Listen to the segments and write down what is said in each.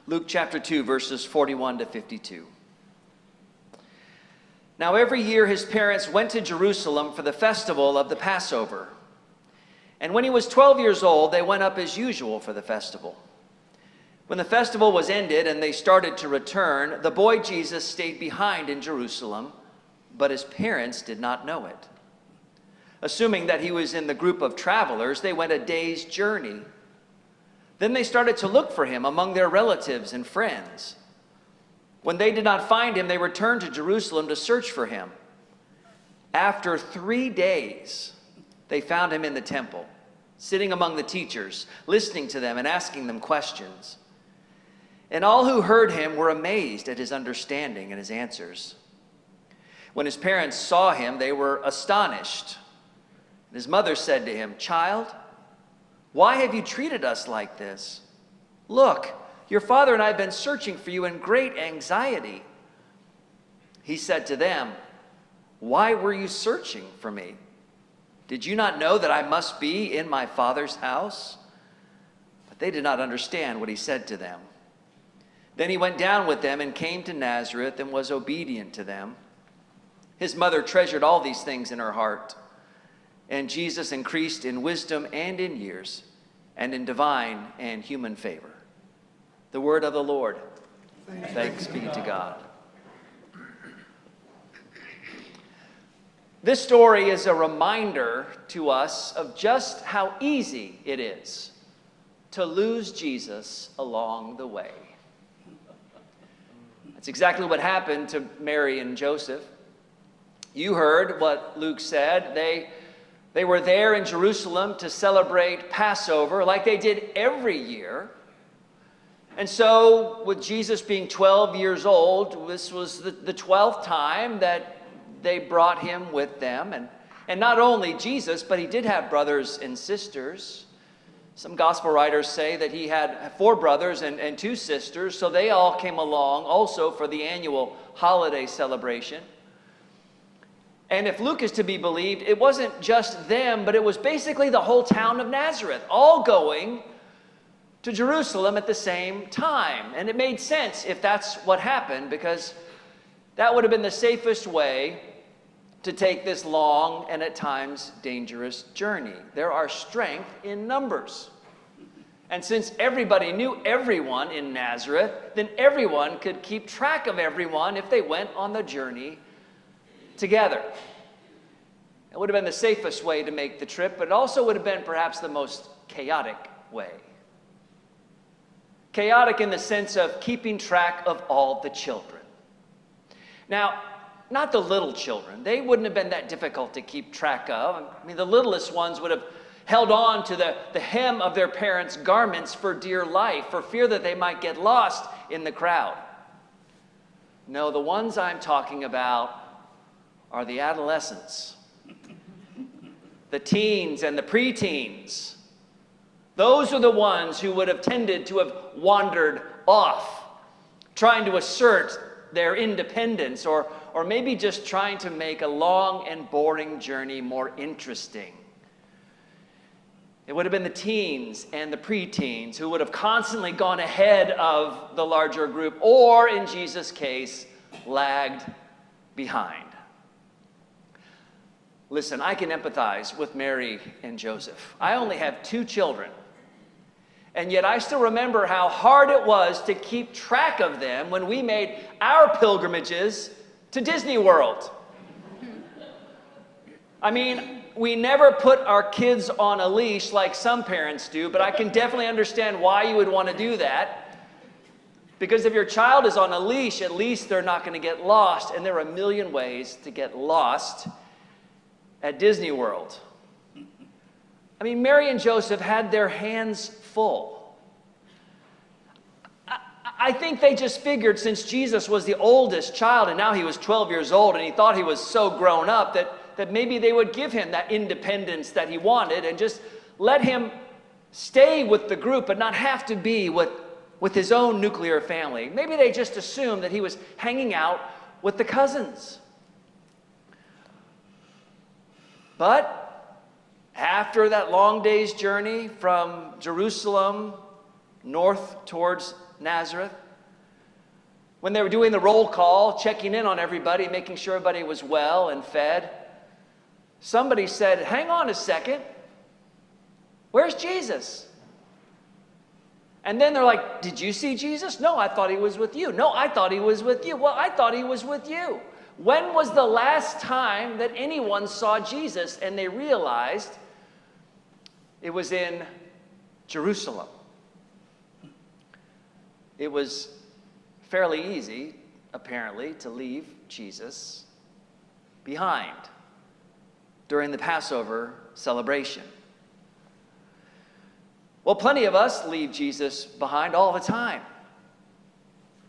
Luke chapter 2, verses 41 to 52. Now every year his parents went to Jerusalem for the festival of the Passover. And when he was 12 years old, they went up as usual for the festival. When the festival was ended and they started to return, the boy Jesus stayed behind in Jerusalem, but his parents did not know it. Assuming that he was in the group of travelers, they went a day's journey. Then they started to look for him among their relatives and friends. When they did not find him, they returned to Jerusalem to search for him. After 3 days, they found him in the temple, sitting among the teachers, listening to them and asking them questions. And all who heard him were amazed at his understanding and his answers. When his parents saw him, they were astonished. His mother said to him, "Child, why have you treated us like this? Look, your father and I have been searching for you in great anxiety." He said to them, "Why were you searching for me? Did you not know that I must be in my Father's house?" But they did not understand what he said to them. Then he went down with them and came to Nazareth and was obedient to them. His mother treasured all these things in her heart. And Jesus increased in wisdom and in years, and in divine and human favor. The word of the Lord. Thanks be to God. This story is a reminder to us of just how easy it is to lose Jesus along the way. That's exactly what happened to Mary and Joseph. You heard what Luke said. They were there in Jerusalem to celebrate Passover like they did every year. And so, with Jesus being 12 years old, this was the 12th time that they brought him with them. And not only Jesus, but he did have brothers and sisters. Some gospel writers say that he had 4 brothers and 2 sisters, so they all came along also for the annual holiday celebration. And if Luke is to be believed, it wasn't just them, but it was basically the whole town of Nazareth, all going to Jerusalem at the same time. And it made sense if that's what happened, because that would have been the safest way to take this long and at times dangerous journey. There are strength in numbers. And since everybody knew everyone in Nazareth, then everyone could keep track of everyone if they went on the journey together. It would have been the safest way to make the trip, but it also would have been perhaps the most chaotic way. Chaotic in the sense of keeping track of all the children. Now, not the little children. They wouldn't have been that difficult to keep track of. I mean, the littlest ones would have held on to the hem of their parents' garments for dear life, for fear that they might get lost in the crowd. No, the ones I'm talking about are the adolescents, the teens and the preteens. Those are the ones who would have tended to have wandered off, trying to assert their independence, or maybe just trying to make a long and boring journey more interesting. It would have been the teens and the preteens who would have constantly gone ahead of the larger group, or in Jesus' case, lagged behind. Listen, I can empathize with Mary and Joseph. I only have 2 children, and yet I still remember how hard it was to keep track of them when we made our pilgrimages to Disney World. I mean, we never put our kids on a leash like some parents do, but I can definitely understand why you would want to do that. Because if your child is on a leash, at least they're not going to get lost, and there are a million ways to get lost at Disney World. I mean, Mary and Joseph had their hands full. I think they just figured, since Jesus was the oldest child and now he was 12 years old and he thought he was so grown up, that maybe they would give him that independence that he wanted and just let him stay with the group but not have to be with his own nuclear family. Maybe they just assumed that he was hanging out with the cousins. But after that long day's journey from Jerusalem north towards Nazareth. When they were doing the roll call, checking in on everybody, making sure everybody was well and fed, somebody said, "Hang on a second. Where's Jesus?" And then they're like, "Did you see Jesus?" "No, I thought he was with you." "No, I thought he was with you." "Well, I thought he was with you." When was the last time that anyone saw Jesus and they realized it was in Jerusalem? It was fairly easy, apparently, to leave Jesus behind during the Passover celebration. Well, plenty of us leave Jesus behind all the time.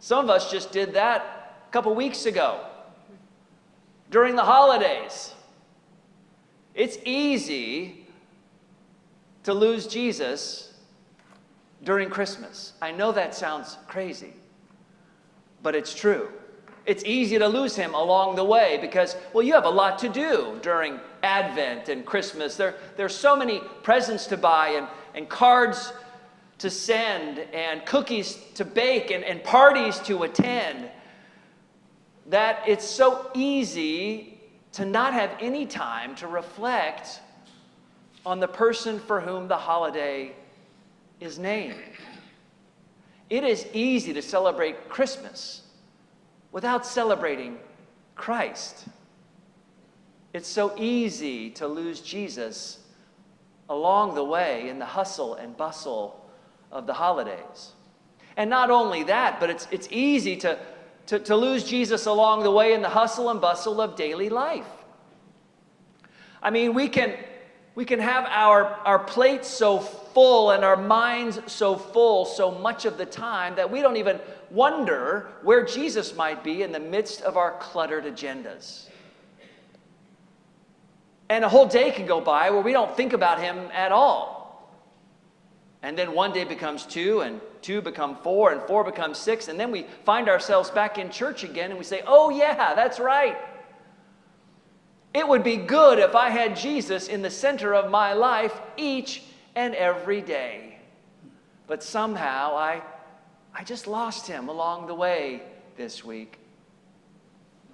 Some of us just did that a couple weeks ago during the holidays. It's easy to lose Jesus during Christmas. I know that sounds crazy, but it's true. It's easy to lose him along the way because, well, you have a lot to do during Advent and Christmas. There's so many presents to buy and cards to send and cookies to bake and parties to attend that it's so easy to not have any time to reflect on the person for whom the holiday is named. It is easy to celebrate Christmas without celebrating Christ. It's so easy to lose Jesus along the way in the hustle and bustle of the holidays. And not only that, but it's easy to lose Jesus along the way in the hustle and bustle of daily life. I mean, we can have our plates so full and our minds so full so much of the time that we don't even wonder where Jesus might be in the midst of our cluttered agendas. And a whole day can go by where we don't think about him at all. And then one day becomes two, and two become four, and four becomes six, and then we find ourselves back in church again, and we say, "Oh yeah, that's right. It would be good if I had Jesus in the center of my life each and every day. But somehow I just lost him along the way this week.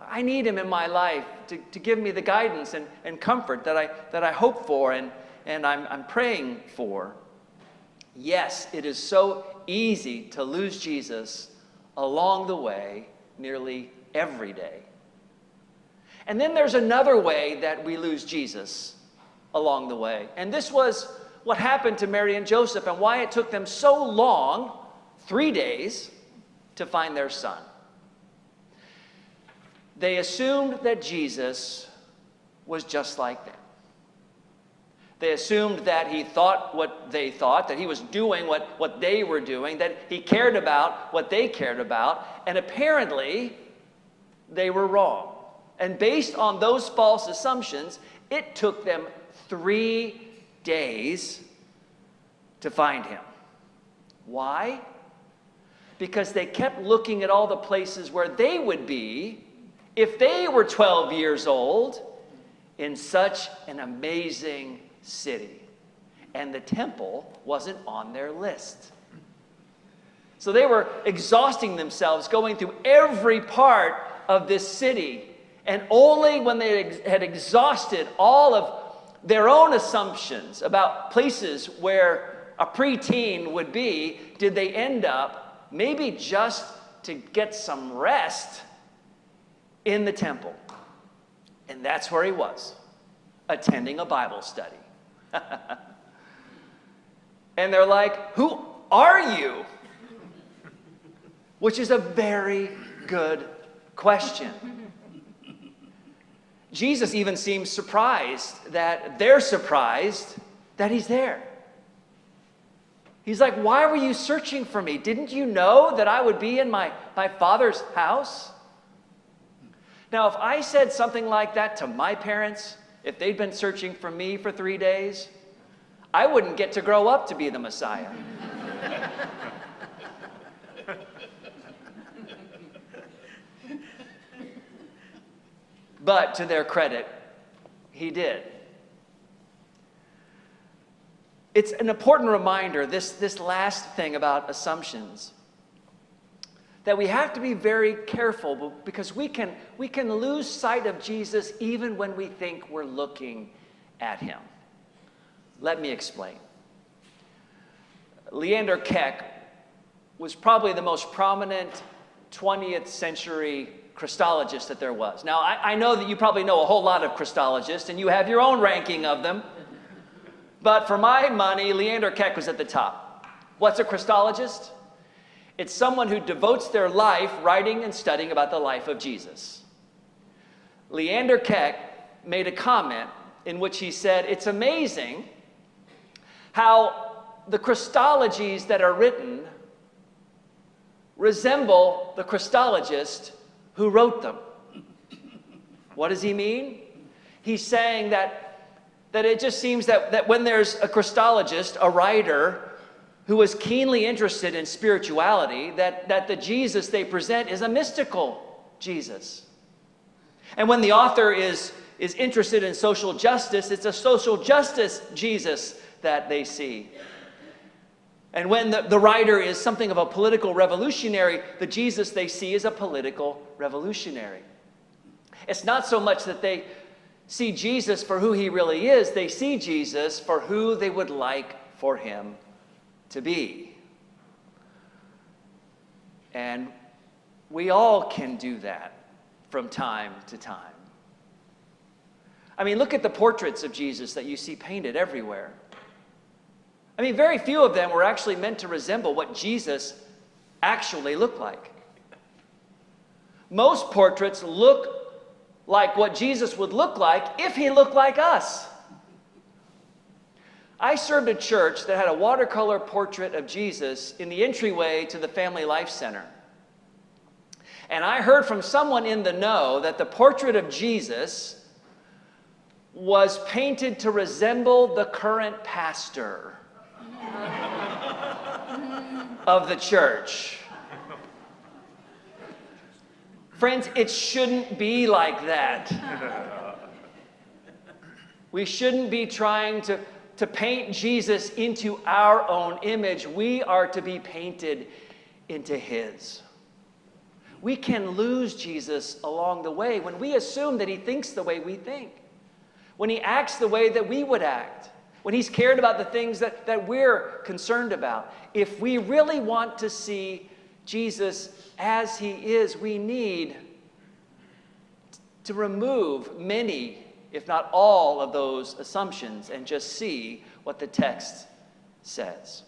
I need him in my life to give me the guidance and comfort that I hope for and I'm praying for." Yes, it is so easy to lose Jesus along the way nearly every day. And then there's another way that we lose Jesus along the way. And this was what happened to Mary and Joseph and why it took them so long, 3 days, to find their son. They assumed that Jesus was just like them. They assumed that he thought what they thought, that he was doing what they were doing, that he cared about what they cared about, and apparently they were wrong. And based on those false assumptions, it took them 3 days to find him. Why? Because they kept looking at all the places where they would be if they were 12 years old in such an amazing city. And the temple wasn't on their list. So they were exhausting themselves going through every part of this city. And only when they had exhausted all of their own assumptions about places where a preteen would be, did they end up, maybe just to get some rest, in the temple. And that's where he was, attending a Bible study. And they're like, "Who are you?" Which is a very good question. Jesus even seems surprised that they're surprised that he's there. He's like, "Why were you searching for me? Didn't you know that I would be in my Father's house?" Now, if I said something like that to my parents, if they'd been searching for me for 3 days, I wouldn't get to grow up to be the Messiah. But to their credit, he did. it's an important reminder, this last thing about assumptions, that we have to be very careful because we can lose sight of Jesus even when we think we're looking at him. Let me explain. Leander Keck was probably the most prominent 20th century Christologist that there was. Now, I know that you probably know a whole lot of Christologists, and you have your own ranking of them. But for my money, Leander Keck was at the top. What's a Christologist? It's someone who devotes their life writing and studying about the life of Jesus. Leander Keck made a comment in which he said, it's amazing how the Christologies that are written resemble the Christologist who wrote them. What does he mean? He's saying that it just seems that when there's a Christologist, a writer, who is keenly interested in spirituality, that the Jesus they present is a mystical Jesus. And when the author is interested in social justice, it's a social justice Jesus that they see. And when the writer is something of a political revolutionary, the Jesus they see is a political revolutionary. It's not so much that they see Jesus for who he really is, they see Jesus for who they would like for him to be. And we all can do that from time to time. I mean, look at the portraits of Jesus that you see painted everywhere. I mean, very few of them were actually meant to resemble what Jesus actually looked like. Most portraits look like what Jesus would look like if he looked like us. I served a church that had a watercolor portrait of Jesus in the entryway to the Family Life Center. And I heard from someone in the know that the portrait of Jesus was painted to resemble the current pastor of the church. Friends, it shouldn't be like that. We shouldn't be trying to paint Jesus into our own image. We are to be painted into his. We can lose Jesus along the way when we assume that he thinks the way we think, when he acts the way that we would act, when he's cared about the things that we're concerned about. If we really want to see Jesus as he is, we need to remove many, if not all, of those assumptions and just see what the text says.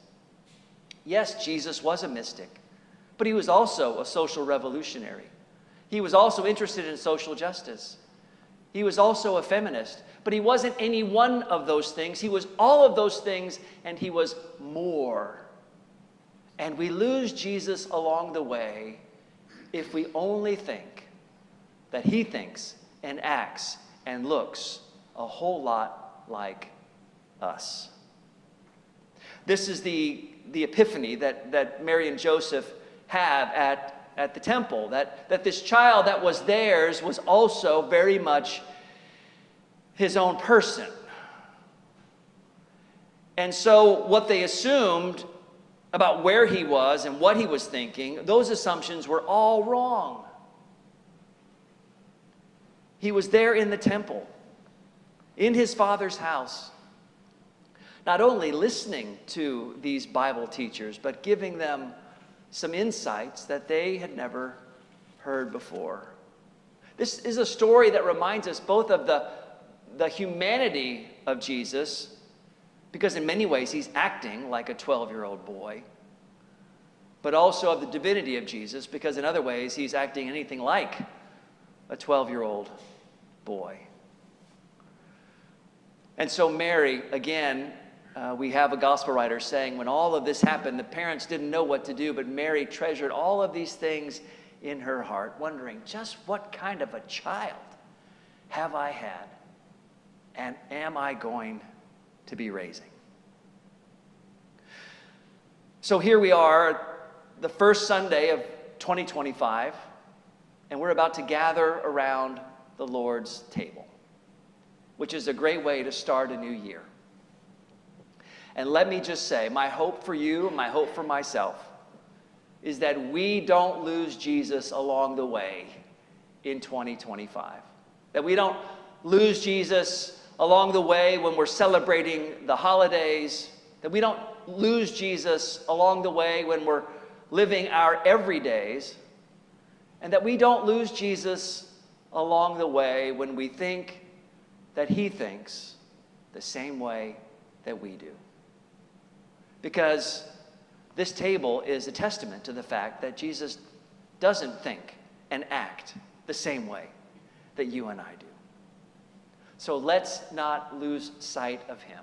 Yes, Jesus was a mystic, but he was also a social revolutionary. He was also interested in social justice. He was also a feminist, but he wasn't any one of those things. He was all of those things, and he was more. And we lose Jesus along the way if we only think that he thinks and acts and looks a whole lot like us. This is the epiphany that Mary and Joseph have at the temple, that this child that was theirs was also very much his own person. And so what they assumed about where he was and what he was thinking, those assumptions were all wrong. He was there in the temple, in his Father's house, not only listening to these Bible teachers, but giving them some insights that they had never heard before. This is a story that reminds us both of the humanity of Jesus, because in many ways he's acting like a 12-year-old boy, but also of the divinity of Jesus, because in other ways he's acting anything like a 12-year-old boy. And so Mary, again, we have a gospel writer saying when all of this happened, the parents didn't know what to do, but Mary treasured all of these things in her heart, wondering just what kind of a child have I had and am I going to be raising? So here we are, the first Sunday of 2025, and we're about to gather around the Lord's table, which is a great way to start a new year. And let me just say, my hope for you, my hope for myself, is that we don't lose Jesus along the way in 2025. That we don't lose Jesus along the way when we're celebrating the holidays. That we don't lose Jesus along the way when we're living our everydays. And that we don't lose Jesus along the way when we think that he thinks the same way that we do. Because this table is a testament to the fact that Jesus doesn't think and act the same way that you and I do. So let's not lose sight of him.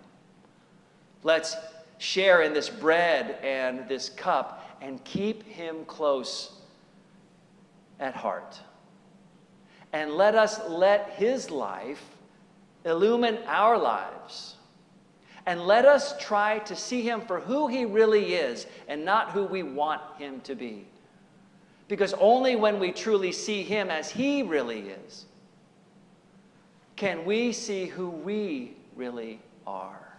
Let's share in this bread and this cup and keep him close at heart. And let us let his life illumine our lives. And let us try to see him for who he really is and not who we want him to be. Because only when we truly see him as he really is can we see who we really are.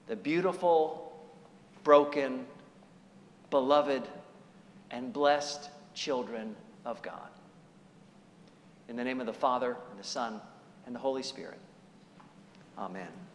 The beautiful, broken, beloved, and blessed children of God. In the name of the Father, and the Son, and the Holy Spirit. Amen.